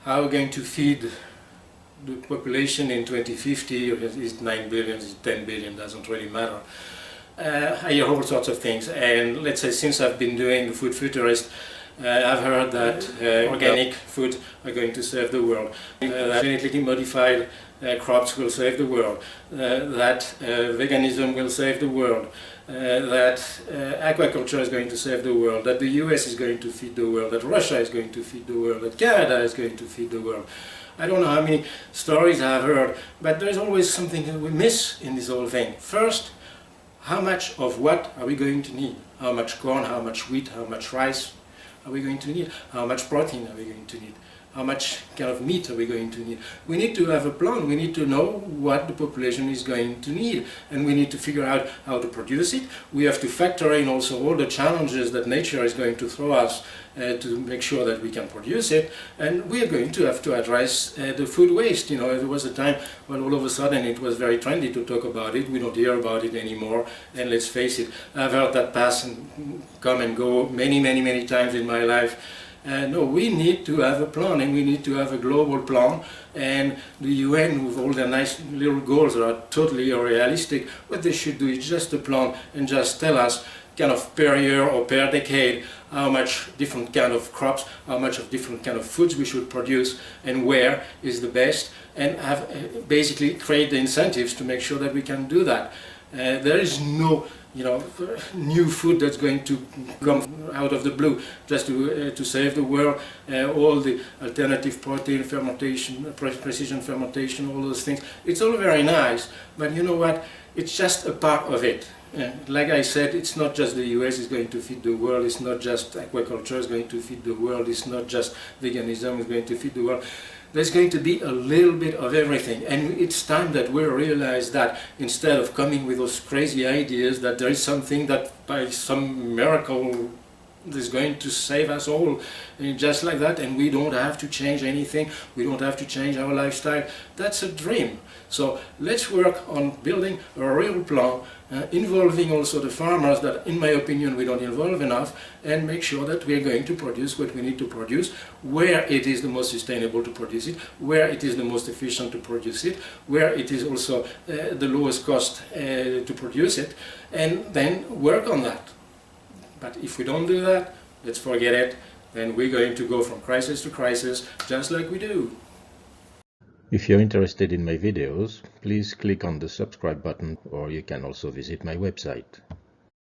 how we're going to feed the population in 2050, or is it 9 billion, is it 10 billion, doesn't really matter. I hear all sorts of things, and let's say since I've been doing Food Futurist, I've heard that organic food are going to save the world, that genetically modified crops will save the world, that veganism will save the world, that aquaculture is going to save the world, that the US is going to feed the world, that Russia is going to feed the world, that Canada is going to feed the world. I don't know how many stories I've heard, but there's always something that we miss in this whole thing. First, how much of what are we going to need? How much corn, how much wheat, how much rice are we going to need? How much protein are we going to need? How much kind of meat are we going to need? We need to have a plan. We need to know what the population is going to need, and we need to figure out how to produce it. We have to factor in also all the challenges that nature is going to throw us to make sure that we can produce it, and we are going to have to address the food waste. You know, there was a time when all of a sudden it was very trendy to talk about it. We don't hear about it anymore, and let's face it, I've heard that pass and come and go many times in my life. No, we need to have a plan, and we need to have a global plan, and the UN, with all their nice little goals that are totally unrealistic, what they should do is just a plan and just tell us kind of per year or per decade how much different kind of crops, how much of different kind of foods we should produce, and where is the best, and have basically create the incentives to make sure that we can do that. There is no new food that's going to come out of the blue just to save the world. All the alternative protein fermentation, precision fermentation, all those things, it's all very nice, but you know what, it's just a part of it. Like I said, it's not just the US is going to feed the world, it's not just aquaculture is going to feed the world, it's not just veganism is going to feed the world. There's going to be a little bit of everything, and it's time that we realize that, instead of coming with those crazy ideas that there is something that by some miracle is going to save us all, just like that, and we don't have to change anything, we don't have to change our lifestyle. That's a dream. So let's work on building a real plan, involving also the farmers that, in my opinion, we don't involve enough, and make sure that we are going to produce what we need to produce, where it is the most sustainable to produce it, where it is the most efficient to produce it, where it is also the lowest cost to produce it, and then work on that. But if we don't do that, let's forget it, then we're going to go from crisis to crisis, just like we do. If you're interested in my videos, please click on the subscribe button, or you can also visit my website.